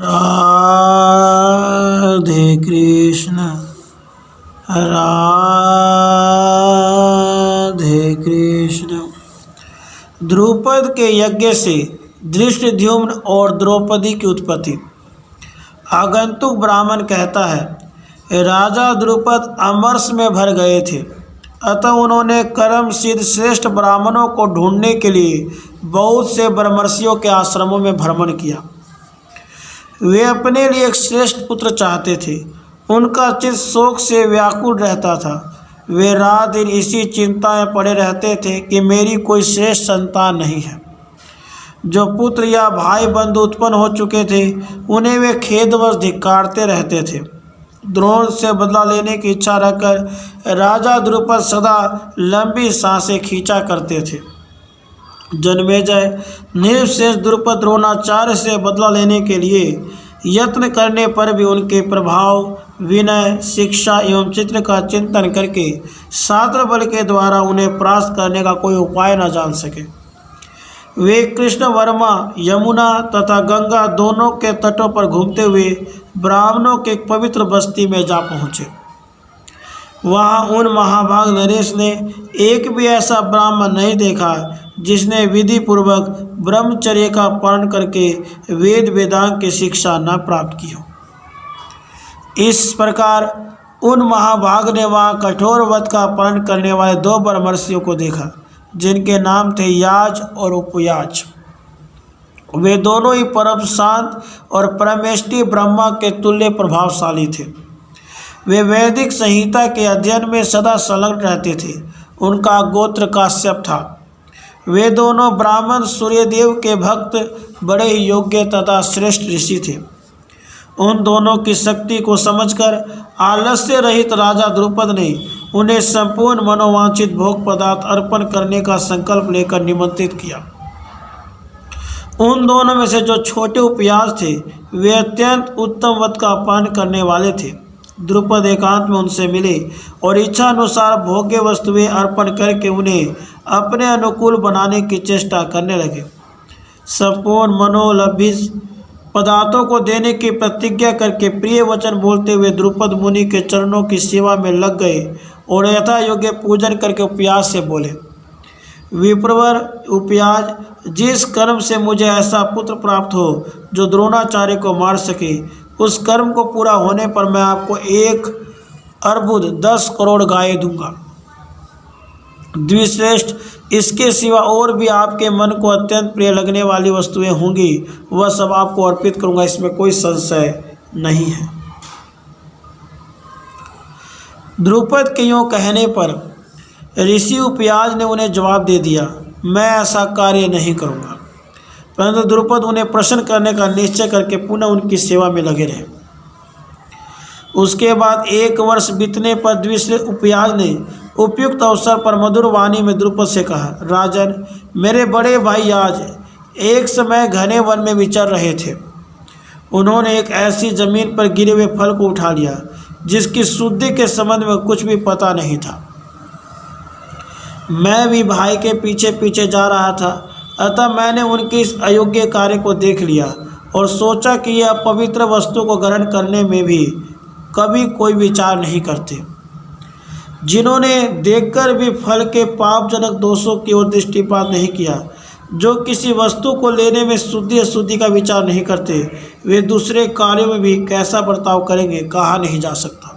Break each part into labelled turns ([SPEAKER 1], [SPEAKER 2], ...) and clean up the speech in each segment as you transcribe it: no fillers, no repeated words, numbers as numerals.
[SPEAKER 1] राधे कृष्ण राधे कृष्ण। द्रुपद के यज्ञ से धृष्टद्युम्न और द्रौपदी की उत्पत्ति। आगंतुक ब्राह्मण कहता है, राजा द्रुपद अमरस में भर गए थे, अतः उन्होंने कर्म सिद्ध श्रेष्ठ ब्राह्मणों को ढूंढने के लिए बहुत से ब्रह्मर्षियों के आश्रमों में भ्रमण किया। वे अपने लिए एक श्रेष्ठ पुत्र चाहते थे। उनका चित्त शोक से व्याकुल रहता था। वे रात दिन इसी चिंता में पड़े रहते थे कि मेरी कोई श्रेष्ठ संतान नहीं है। जो पुत्र या भाई बंधु उत्पन्न हो चुके थे, उन्हें वे खेदवश धिक्कारते रहते थे। द्रोण से बदला लेने की इच्छा रखकर राजा द्रुपद सदा लंबी सांसें खींचा करते थे। जन्मेजय निर्विशेष द्रुपद द्रोणाचार्य से बदला लेने के लिए यत्न करने पर भी उनके प्रभाव, विनय, शिक्षा एवं चित्र का चिंतन करके शास्त्र बल के द्वारा उन्हें परास्त करने का कोई उपाय न जान सके। वे कृष्ण वर्मा, यमुना तथा गंगा दोनों के तटों पर घूमते हुए ब्राह्मणों के एक पवित्र बस्ती में जा पहुँचे। वहाँ उन महाभाग नरेश ने एक भी ऐसा ब्राह्मण नहीं देखा जिसने विधि पूर्वक ब्रह्मचर्य का पालन करके वेद वेदांग की शिक्षा न प्राप्त की हो। इस प्रकार उन महाभाग ने वहाँ कठोर व्रत का पालन करने वाले दो ब्रह्मर्षियों को देखा, जिनके नाम थे याज और उपयाज। वे दोनों ही परम शांत और परमेष्टि ब्रह्मा के तुल्य प्रभावशाली थे। वे वैदिक संहिता के अध्ययन में सदा संलग्न रहते थे। उनका गोत्र काश्यप था। वे दोनों ब्राह्मण सूर्यदेव के भक्त, बड़े ही योग्य तथा श्रेष्ठ ऋषि थे। उन दोनों की शक्ति को समझकर आलस्य रहित राजा द्रुपद ने उन्हें संपूर्ण मनोवांछित भोग पदार्थ अर्पण करने का संकल्प लेकर निमंत्रित किया। उन दोनों में से जो छोटे उपयास थे, वे अत्यंत उत्तम व्रत का पालन करने वाले थे। द्रुपद एकांत में उनसे मिले और इच्छा अनुसार भोग्य वस्तुएं अर्पण करके उन्हें अपने अनुकूल बनाने की चेष्टा करने लगे। संपूर्ण मनोलभित पदार्थों को देने की प्रतिज्ञा करके प्रिय वचन बोलते हुए द्रुपद मुनि के चरणों की सेवा में लग गए और यथा योग्य पूजन करके उपयास से बोले, विप्रवर उपयाज, जिस कर्म से मुझे ऐसा पुत्र प्राप्त हो जो द्रोणाचार्य को मार सके, उस कर्म को पूरा होने पर मैं आपको 1 अर्बुद 10 करोड़ गायें दूंगा। द्विश्रेष्ठ, इसके सिवा और भी आपके मन को अत्यंत प्रिय लगने वाली वस्तुएं होंगी, वह सब आपको अर्पित करूंगा, इसमें कोई संशय नहीं है। द्रुपद के यूँ कहने पर ऋषि उपयाज ने उन्हें जवाब दे दिया, मैं ऐसा कार्य नहीं करूंगा। परंतु द्रुपद उन्हें प्रसन्न करने का निश्चय करके पुनः उनकी सेवा में लगे रहे। उसके बाद 1 वर्ष बीतने पर द्विश्रेष्ठ उपयाज ने उपयुक्त अवसर पर मधुर वाणी में द्रुपद से कहा, राजन, मेरे बड़े भाई याज एक समय घने वन में विचर रहे थे। उन्होंने एक ऐसी जमीन पर गिरे हुए फल को उठा लिया जिसकी शुद्धि के संबंध में कुछ भी पता नहीं था। मैं भी भाई के पीछे पीछे जा रहा था, अतः मैंने उनके इस अयोग्य कार्य को देख लिया और सोचा कि यह पवित्र वस्तु को ग्रहण करने में भी कभी कोई विचार नहीं करते। जिन्होंने देखकर भी फल के पापजनक दोषों की ओर दृष्टिपात नहीं किया, जो किसी वस्तु को लेने में शुद्धि अशुद्धि का विचार नहीं करते, वे दूसरे कार्यों में भी कैसा बर्ताव करेंगे, कहा नहीं जा सकता।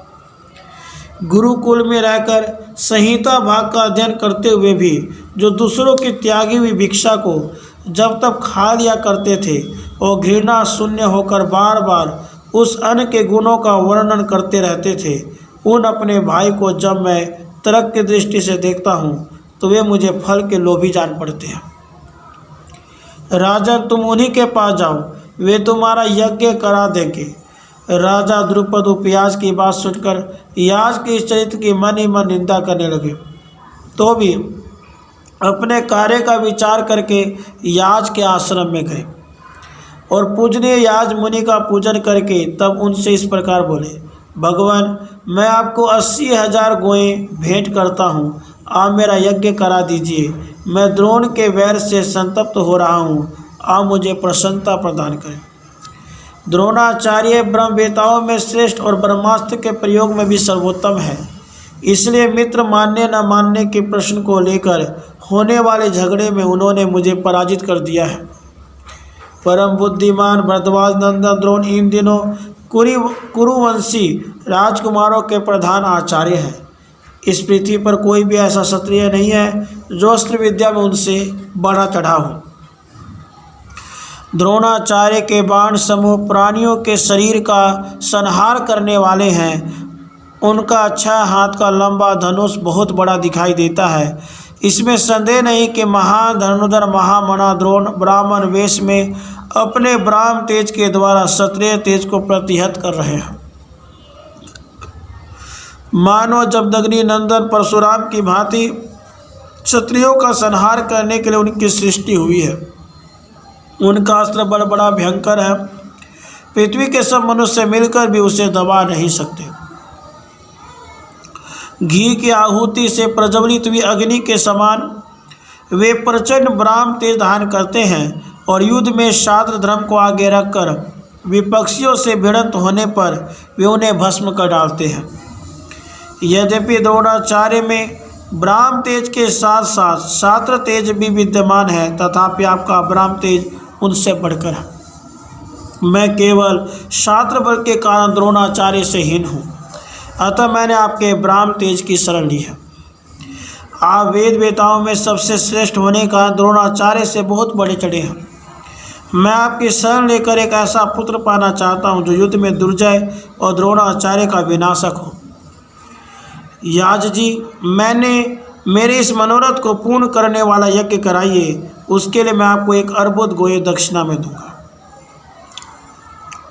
[SPEAKER 1] गुरुकुल में रहकर संहिता भाग का अध्ययन करते हुए भी जो दूसरों की त्यागी हुई भिक्षा को जब तक खा लिया करते थे और घृणा शून्य होकर बार बार उस अन्न के गुणों का वर्णन करते रहते थे, उन अपने भाई को जब मैं तर्क की दृष्टि से देखता हूँ तो वे मुझे फल के लोभी जान पड़ते हैं। राजा, तुम उन्हीं के पास जाओ, वे तुम्हारा यज्ञ करा देंगे। राजा द्रुपद उपयाज की बात सुनकर याज के इस चरित्र की मन ही मन निंदा करने लगे, तो भी अपने कार्य का विचार करके याज के आश्रम में गए और पूजनीय याज मुनि का पूजन करके तब उनसे इस प्रकार बोले, भगवान, मैं आपको 80,000 गोएं भेंट करता हूँ, आप मेरा यज्ञ करा दीजिए। मैं द्रोण के वैर से संतप्त हो रहा हूँ, आप मुझे प्रसन्नता प्रदान करें। द्रोणाचार्य ब्रह्मवेताओं में श्रेष्ठ और ब्रह्मास्त्र के प्रयोग में भी सर्वोत्तम है। इसलिए मित्र मानने न मानने के प्रश्न को लेकर होने वाले झगड़े में उन्होंने मुझे पराजित कर दिया है। परम बुद्धिमान भरद्वाज नंदन द्रोण इन दिनों कुरुवंशी राजकुमारों के प्रधान आचार्य हैं। इस पृथ्वी पर कोई भी ऐसा क्षत्रिय नहीं है जो अस्त्र विद्या में उनसे बढ़ा चढ़ा हो। द्रोणाचार्य के बाण समूह प्राणियों के शरीर का संहार करने वाले हैं। उनका 6 हाथ का लंबा धनुष बहुत बड़ा दिखाई देता है। इसमें संदेह नहीं कि महाधनुधर महामना द्रोण ब्राह्मण वेश में अपने ब्राह्म तेज के द्वारा क्षत्रिय तेज को प्रतिहत कर रहे हैं। मानो जमदग्नि नंदन परशुराम की भांति क्षत्रियों का संहार करने के लिए उनकी सृष्टि हुई है। उनका अस्त्र बड़ा भयंकर है। पृथ्वी के सब मनुष्य मिलकर भी उसे दबा नहीं सकते। घी की आहुति से प्रज्वलित हुई अग्नि के समान वे प्रचंड ब्राह्म तेज धारण करते हैं और युद्ध में शास्त्र धर्म को आगे रखकर विपक्षियों से भिड़ंत होने पर वे उन्हें भस्म कर डालते हैं। यद्यपि द्रोणाचार्य में ब्राह्म तेज के साथ साथ शास्त्र तेज भी विद्यमान है, तथापि आपका ब्राह्म तेज उनसे बढ़कर है। मैं केवल शास्त्र बल के कारण द्रोणाचार्य से हीन हूँ, अतः मैंने आपके ब्राह्म तेज की शरण ली है। आप वेद वेताओं में सबसे श्रेष्ठ होने का द्रोणाचार्य से बहुत बड़े चढ़े हैं। मैं आपकी शरण लेकर एक ऐसा पुत्र पाना चाहता हूँ जो युद्ध में दुर्जय और द्रोणाचार्य का विनाशक हो। याज जी, मेरे इस मनोरथ को पूर्ण करने वाला यज्ञ कराइए। उसके लिए मैं आपको 1 अर्बुद गोये दक्षिणा में दूंगा।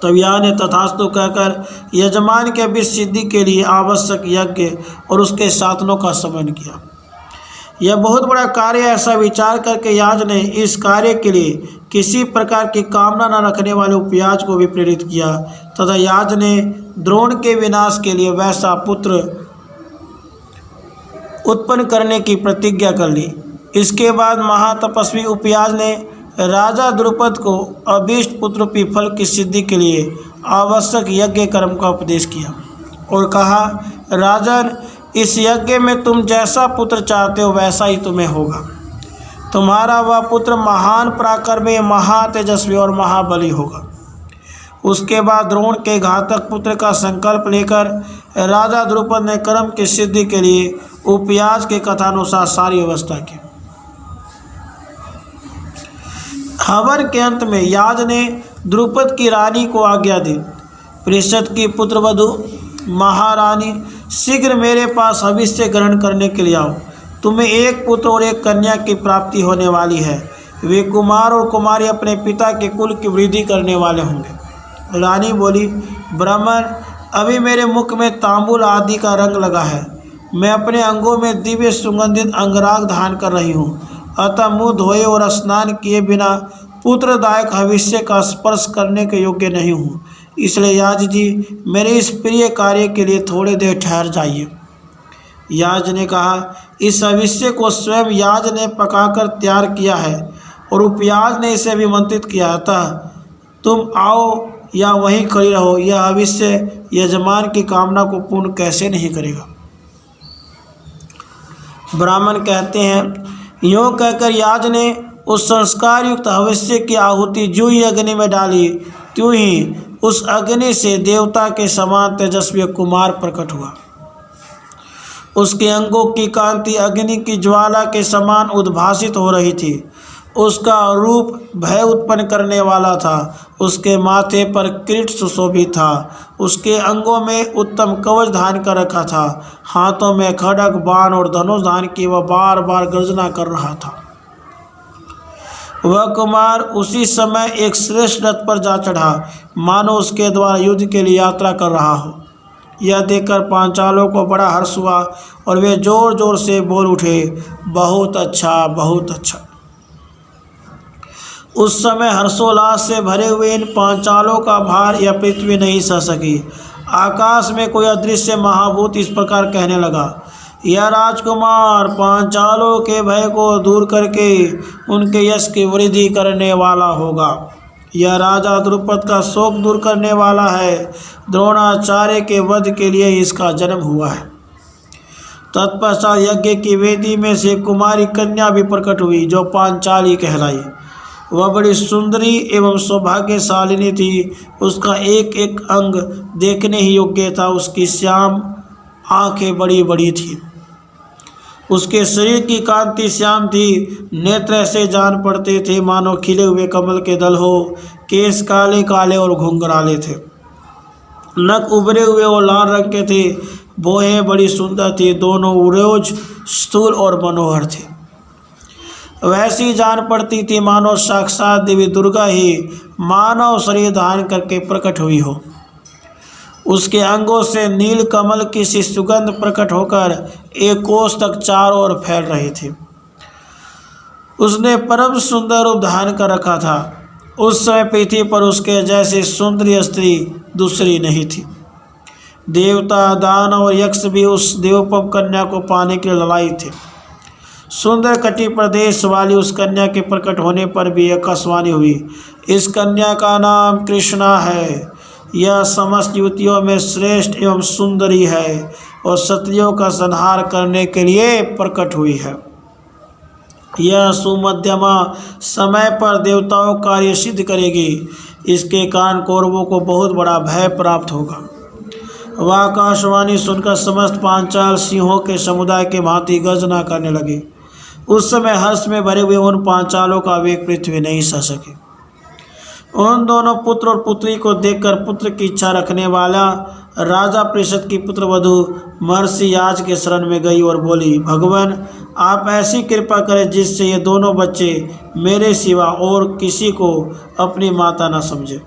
[SPEAKER 1] तब याज ने तथास्तु कहकर यजमान के अभिष्ट सिद्धि के लिए आवश्यक यज्ञ और उसके साधनों का समन किया। यह बहुत बड़ा कार्य, ऐसा विचार करके याज ने इस कार्य के लिए किसी प्रकार की कामना न रखने वाले उपयाज को भी प्रेरित किया तथा याज ने द्रोण के विनाश के लिए वैसा पुत्र उत्पन्न करने की प्रतिज्ञा कर ली। इसके बाद महातपस्वी उपयाज ने राजा द्रुपद को अभीष्ट पुत्ररूपी फल की सिद्धि के लिए आवश्यक यज्ञ कर्म का उपदेश किया और कहा, राजन, इस यज्ञ में तुम जैसा पुत्र चाहते हो वैसा ही तुम्हें होगा। तुम्हारा वह पुत्र महान पराक्रमी, महातेजस्वी और महाबली होगा। उसके बाद द्रोण के घातक पुत्र का संकल्प लेकर राजा द्रुपद ने कर्म की सिद्धि के लिए उपयाज के कथानुसार सारी व्यवस्था की। हवन के अंत में याज ने द्रुपद की रानी को आज्ञा दी, पृषद की पुत्रवधू महारानी, शीघ्र मेरे पास हविष्य ग्रहण करने के लिए आओ। तुम्हें 1 पुत्र और 1 कन्या की प्राप्ति होने वाली है। वे कुमार और कुमारी अपने पिता के कुल की वृद्धि करने वाले होंगे। रानी बोली, ब्राह्मण, अभी मेरे मुख में तांबुल आदि का रंग लगा है। मैं अपने अंगों में दिव्य सुगंधित अंगराग धारण कर रही हूँ, अतः मुँह धोए और स्नान किए बिना पुत्रदायक हविष्य का स्पर्श करने के योग्य नहीं हूँ। इसलिए याज जी, मेरे इस प्रिय कार्य के लिए थोड़ी देर ठहर जाइए। याज ने कहा, इस हविष्य को स्वयं याज ने पकाकर तैयार किया है और उपयाज ने इसे अभिमंत्रित किया, अतः तुम आओ या वहीं खड़ी रहो। यह हविष्य यजमान की कामना को पूर्ण कैसे नहीं करेगा। ब्राह्मण कहते हैं, यूँ कहकर याज ने उस संस्कार युक्त हविष्य की आहुति जो ही अग्नि में डाली, त्यों ही उस अग्नि से देवता के समान तेजस्वी कुमार प्रकट हुआ। उसके अंगों की कांति अग्नि की ज्वाला के समान उद्भासित हो रही थी। उसका रूप भय उत्पन्न करने वाला था। उसके माथे पर किरीट सुशोभित था। उसके अंगों में उत्तम कवच धारण कर रखा था। हाथों में खड्ग, बाण और धनुष धारण किए वह बार बार गर्जना कर रहा था। वह कुमार उसी समय एक श्रेष्ठ रथ पर जा चढ़ा, मानो उसके द्वारा युद्ध के लिए यात्रा कर रहा हो। यह देखकर पांचालों को बड़ा हर्ष हुआ और वे जोर जोर से बोल उठे, बहुत अच्छा, बहुत अच्छा। उस समय हर्षोल्लास से भरे हुए इन पांचालों का भार यह पृथ्वी नहीं सह सकी। आकाश में कोई अदृश्य महाभूत इस प्रकार कहने लगा, यह राजकुमार पांचालों के भय को दूर करके उनके यश की वृद्धि करने वाला होगा। यह राजा द्रुपद का शोक दूर करने वाला है। द्रोणाचार्य के वध के लिए इसका जन्म हुआ है। तत्पश्चात यज्ञ की वेदी में से कुमारी कन्या भी प्रकट हुई, जो पांचाली कहलाई। वह बड़ी सुंदरी एवं सौभाग्यशालिनी थी। उसका एक एक अंग देखने ही योग्य था। उसकी श्याम आंखें बड़ी बड़ी थीं। उसके शरीर की कांति श्याम थी। नेत्र ऐसे जान पड़ते थे मानो खिले हुए कमल के दल हो। केश काले काले और घुंघराले थे। नख उभरे हुए और लाल रंग के थे। भौहें बड़ी सुंदर थी। दोनों उरोज स्थूल और मनोहर थे। वैसी जान पड़ती थी मानो साक्षात देवी दुर्गा ही मानव शरीर धारण करके प्रकट हुई हो। उसके अंगों से नील कमल की सी सुगंध प्रकट होकर एक कोस तक चारों ओर फैल रही थी। उसने परम सुंदर रूप धारण कर रखा था। उस समय पृथ्वी पर उसके जैसे सुंदरी स्त्री दूसरी नहीं थी। देवता, दानव और यक्ष भी उस देवोपम कन्या को पाने के लिए ललाई थे। सुंदर कटी प्रदेश वाली उस कन्या के प्रकट होने पर भी आकाशवाणी हुई, इस कन्या का नाम कृष्णा है। यह समस्त युवतियों में श्रेष्ठ एवं सुंदरी है और क्षत्रियों का संहार करने के लिए प्रकट हुई है। यह सुमध्यमा समय पर देवताओं का कार्य सिद्ध करेगी। इसके कारण कौरवों को बहुत बड़ा भय प्राप्त होगा। वह आकाशवाणी सुनकर समस्त पांचाल सिंहों के समुदाय के भांति गर्जना करने लगे। उस समय हर्ष में भरे हुए उन पांचालों का वेग पृथ्वी नहीं सह सके। उन दोनों पुत्र और पुत्री को देखकर पुत्र की इच्छा रखने वाला राजा परिषद की पुत्रवधू महर्षि याज के शरण में गई और बोली, भगवान आप ऐसी कृपा करें जिससे ये दोनों बच्चे मेरे सिवा और किसी को अपनी माता न समझे।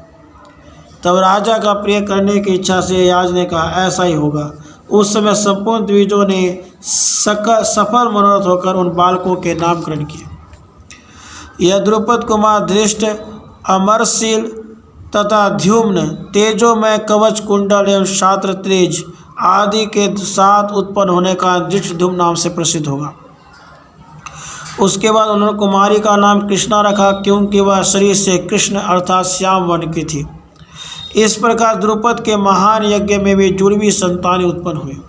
[SPEAKER 1] तब राजा का प्रिय करने की इच्छा से याज ने कहा, ऐसा ही होगा। उस समय संपूर्ण द्विजों ने सफल मनोरथ होकर उन बालकों के नामकरण किए। यह द्रुपद कुमार धृष्ट, अमरशील तथा ध्युम्न, तेजोमय कवच कुंडल एवं शात्र तेज आदि के साथ उत्पन्न होने का धृष्टद्युम्न नाम से प्रसिद्ध होगा। उसके बाद उन्होंने कुमारी का नाम कृष्णा रखा, क्योंकि वह शरीर से कृष्ण अर्थात श्याम वर्ण की थी। इस प्रकार द्रुपद के महान यज्ञ में भी जुड़वी संतानें उत्पन्न हुई।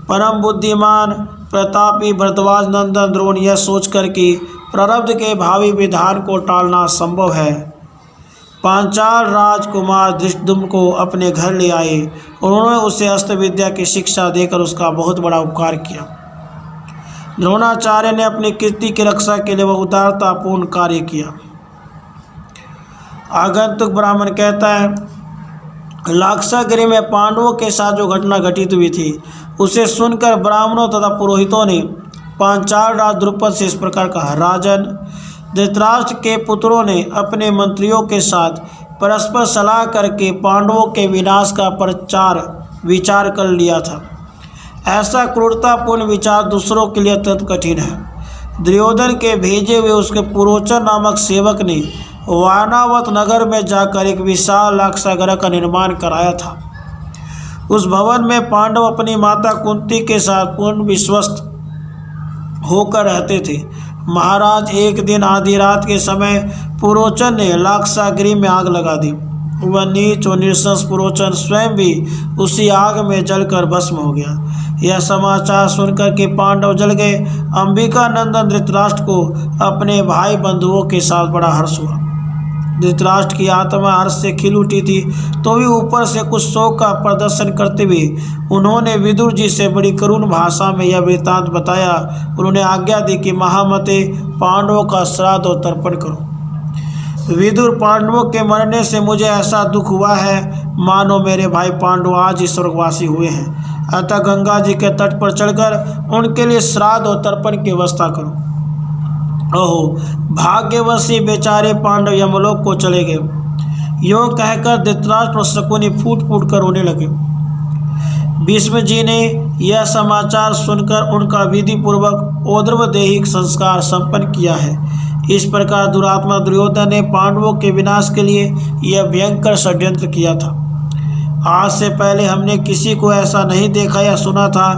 [SPEAKER 1] परम बुद्धिमान प्रतापी भरद्वाज नंदन द्रोण यह सोचकर कि प्रारब्ध के भावी विधान को टालना संभव है, पांचाल राजकुमार धृष्टद्युम्न को अपने घर ले आए। उन्होंने उसे अस्त्र विद्या की शिक्षा देकर उसका बहुत बड़ा उपकार किया। द्रोणाचार्य ने अपनी कीर्ति की रक्षा के लिए वह उदारतापूर्ण कार्य किया। आगंतुक ब्राह्मण कहता है, लाक्षागृह में पांडवों के साथ जो घटना घटित हुई थी उसे सुनकर ब्राह्मणों तथा पुरोहितों ने पांचाल राज द्रुपद से इस प्रकार कहा, राजन, धृतराष्ट्र के पुत्रों ने अपने मंत्रियों के साथ परस्पर सलाह करके पांडवों के विनाश का विचार कर लिया था। ऐसा क्रूरतापूर्ण विचार दूसरों के लिए अत्यंत कठिन है। दुर्योधन के भेजे हुए उसके पुरोचन नामक सेवक ने वानावत नगर में जाकर एक विशाल लाक्षागृह का निर्माण कराया था। उस भवन में पांडव अपनी माता कुंती के साथ पूर्ण विश्वस्त होकर रहते थे। महाराज, एक दिन आधी रात के समय पुरोचन ने लाक्षागृह में आग लगा दी। वह नीच और निरसंस पुरोचन स्वयं भी उसी आग में जलकर भस्म हो गया। यह समाचार सुनकर के पांडव जल गए। अंबिका नंदन धृतराष्ट्र को अपने भाई बंधुओं के साथ बड़ा हर्ष हुआ। धृतराष्ट्र की आत्मा हर्ष से खिल उठी थी, तो भी ऊपर से कुछ शोक का प्रदर्शन करते हुए उन्होंने विदुर जी से बड़ी करुण भाषा में यह वृत्तांत बताया। उन्होंने आज्ञा दी कि महामते, पांडवों का श्राद्ध और तर्पण करो। विदुर, पांडवों के मरने से मुझे ऐसा दुख हुआ है मानो मेरे भाई पांडव आज ही स्वर्गवासी हुए हैं। अतः गंगा जी के तट पर चढ़कर उनके लिए श्राद्ध और तर्पण की व्यवस्था करो। ओहो, भाग्यवशी बेचारे पांडव यमलोक को चले गए। यों कहकर धृतराष्ट्र और शकुनी फूट फूट कर रोने लगे। भीष्म जी ने यह समाचार सुनकर उनका विधि पूर्वक औद्रवदेहिक संस्कार संपन्न किया है। इस प्रकार दुरात्मा दुर्योधन ने पांडवों के विनाश के लिए यह भयंकर षड्यंत्र किया था। आज से पहले हमने किसी को ऐसा नहीं देखा या सुना था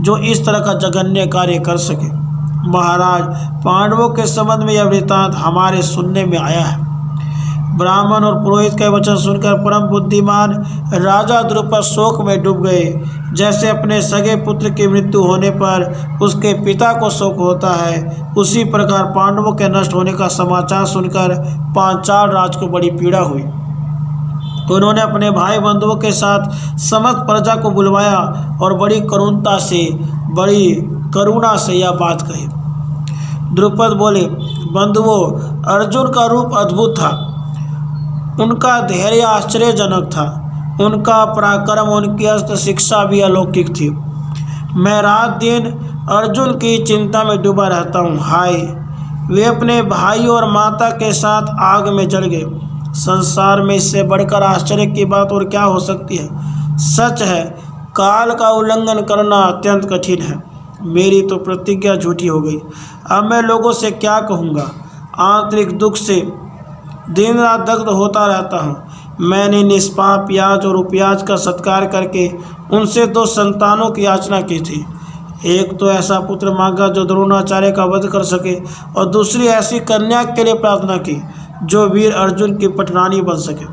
[SPEAKER 1] जो इस तरह का जघन्य कार्य कर सके। महाराज, पांडवों के संबंध में यह वृत्तांत हमारे सुनने में आया है। ब्राह्मण और पुरोहित के वचन सुनकर परम बुद्धिमान राजा द्रुपद शोक में डूब गए। जैसे अपने सगे पुत्र की मृत्यु होने पर उसके पिता को शोक होता है, उसी प्रकार पांडवों के नष्ट होने का समाचार सुनकर पांचाल राज को बड़ी पीड़ा हुई। उन्होंने अपने भाई बंधुओं के साथ समस्त प्रजा को बुलवाया और बड़ी करुणा से यह बात कही। द्रुपद बोले, बंधुओं, अर्जुन का रूप अद्भुत था, उनका धैर्य आश्चर्यजनक था, उनका पराक्रम, उनकी अस्त्र शिक्षा भी अलौकिक थी। मैं रात दिन अर्जुन की चिंता में डूबा रहता हूँ। हाय, वे अपने भाई और माता के साथ आग में जल गए। संसार में इससे बढ़कर आश्चर्य की बात और क्या हो सकती है। सच है, काल का उल्लंघन करना अत्यंत कठिन है। मेरी तो प्रतिज्ञा झूठी हो गई। अब मैं लोगों से क्या कहूँगा। आंतरिक दुख से दिन रात दग्ध होता रहता हूँ। मैंने निष्पाप प्याज और उपयाज का सत्कार करके उनसे 2 संतानों की याचना की थी। एक तो ऐसा पुत्र मांगा जो द्रोणाचार्य का वध कर सके, और दूसरी ऐसी कन्या के लिए प्रार्थना की जो वीर अर्जुन की पटरानी बन सके।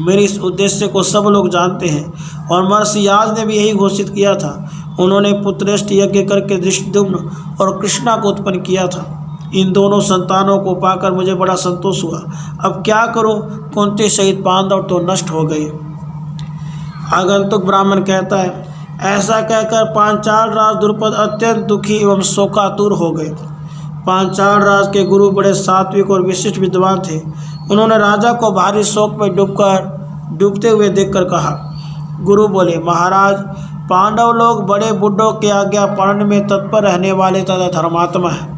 [SPEAKER 1] मेरे इस उद्देश्य को सब लोग जानते हैं, और महर्षि याज ने भी यही घोषित किया था। उन्होंने पुत्रेष्ट यज्ञ करके धृष्टद्युम्न और कृष्णा को उत्पन्न किया था। इन दोनों संतानों को पाकर मुझे बड़ा संतोष हुआ। अब क्या करूं, कुंती सहित पांडव तो नष्ट हो गए। आगंतुक ब्राह्मण कहता है, ऐसा कहकर पांचाल राज द्रुपद अत्यंत दुखी एवं शोकातुर हो गए। पांचाल राज के गुरु बड़े सात्विक और विशिष्ट विद्वान थे। उन्होंने राजा को भारी शोक में डूबते हुए देखकर कहा। गुरु बोले, महाराज, पांडव लोग बड़े बुड्ढों की आज्ञा पालन में तत्पर रहने वाले तथा धर्मात्मा हैं।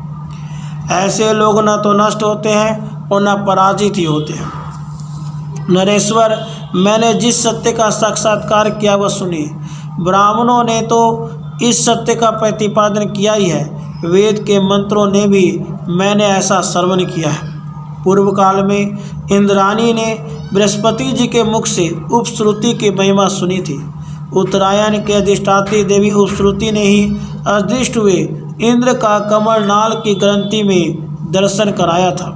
[SPEAKER 1] ऐसे लोग न तो नष्ट होते हैं और न पराजित ही होते हैं। नरेश्वर, मैंने जिस सत्य का साक्षात्कार किया वह सुनिए। ब्राह्मणों ने तो इस सत्य का प्रतिपादन किया ही है, वेद के मंत्रों ने भी मैंने ऐसा श्रवण किया है। पूर्व काल में इंद्राणी ने बृहस्पति जी के मुख से उपश्रुति की महिमा सुनी थी। उत्तरायण के अधिष्ठात्री देवी उपश्रुति ने ही अदृष्ट हुए इंद्र का कमलनाल की ग्रंथि में दर्शन कराया था।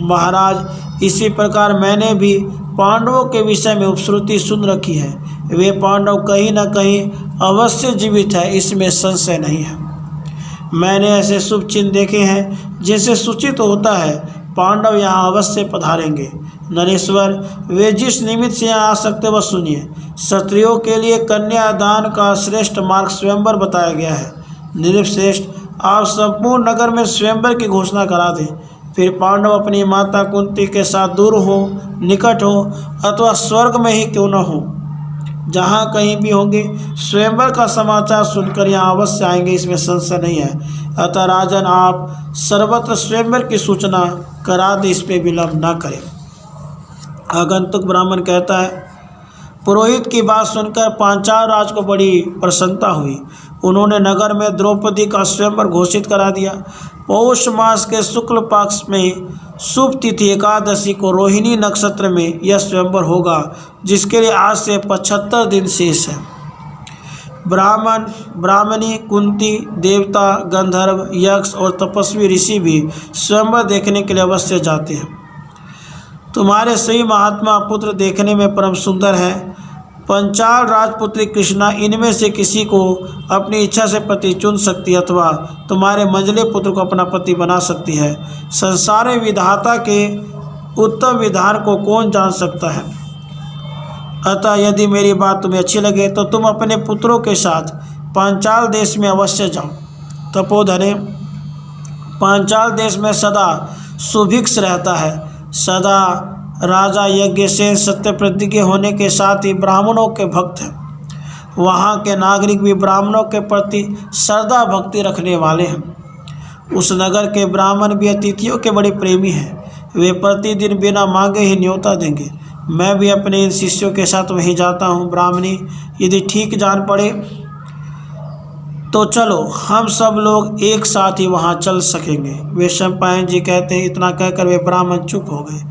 [SPEAKER 1] महाराज, इसी प्रकार मैंने भी पांडवों के विषय में उपश्रुति सुन रखी है। वे पांडव कहीं न कहीं अवश्य जीवित है, इसमें संशय नहीं है। मैंने ऐसे शुभ चिन्ह देखे हैं जिनसे सूचित होता है पांडव यहाँ अवश्य पधारेंगे। नरेश्वर, वे जिस निमित्त से यहाँ आ सकते वह सुनिए। क्षत्रियों के लिए कन्यादान का श्रेष्ठ मार्ग स्वयंवर बताया गया है। नृपश्रेष्ठ, आप संपूर्ण नगर में स्वयंवर की घोषणा करा दें। फिर पांडव अपनी माता कुंती के साथ दूर हो, निकट हो, अथवा स्वर्ग में ही क्यों न हो, जहाँ कहीं भी होंगे, स्वयंवर का समाचार सुनकर यहाँ अवश्य आएंगे, इसमें संशय नहीं है। अतः राजन, आप सर्वत्र स्वयंवर की सूचना करा दे, इस पर विलंब न करें। आगंतुक ब्राह्मण कहता है, पुरोहित की बात सुनकर पांचाल राज को बड़ी प्रसन्नता हुई। उन्होंने नगर में द्रौपदी का स्वयंवर घोषित करा दिया। पौष मास के शुक्ल पक्ष में शुभ तिथि एकादशी को रोहिणी नक्षत्र में यह स्वयंवर होगा, जिसके लिए आज से 75 दिन शेष है। ब्राह्मण, ब्राह्मणी, कुंती, देवता, गंधर्व, यक्ष और तपस्वी ऋषि भी स्वयंवर देखने के लिए अवश्य जाते हैं। तुम्हारे सही महात्मा पुत्र देखने में परम सुंदर हैं। पंचाल राजपुत्री कृष्णा इनमें से किसी को अपनी इच्छा से पति चुन सकती है, अथवा तुम्हारे मंझले पुत्र को अपना पति बना सकती है। संसार में विधाता के उत्तम विधान को कौन जान सकता है। अतः यदि मेरी बात तुम्हें अच्छी लगे तो तुम अपने पुत्रों के साथ पांचाल देश में अवश्य जाओ। तपोधने, पांचाल देश में सदा सुभिक्ष रहता है। सदा राजा यज्ञसेन सत्यप्रतिज्ञ होने के साथ ही ब्राह्मणों के भक्त हैं। वहाँ के नागरिक भी ब्राह्मणों के प्रति श्रद्धा भक्ति रखने वाले हैं। उस नगर के ब्राह्मण भी अतिथियों के बड़े प्रेमी हैं। वे प्रतिदिन बिना मांगे ही न्योता देंगे। मैं भी अपने इन शिष्यों के साथ वहीं जाता हूँ। ब्राह्मणी, यदि ठीक जान पड़े तो चलो, हम सब लोग एक साथ ही वहाँ चल सकेंगे। वे शंपायन जी कहते हैं। इतना कहकर वे ब्राह्मण चुप हो गए।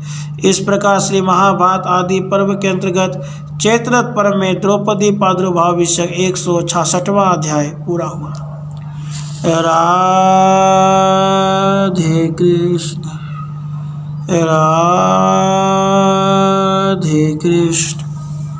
[SPEAKER 1] इस प्रकार श्री महाभारत आदि पर्व के अंतर्गत चैत्रथ पर्व में द्रौपदी प्रादुर्भाव विषय 166वां अध्याय पूरा हुआ। राधे कृष्ण राधे कृष्ण।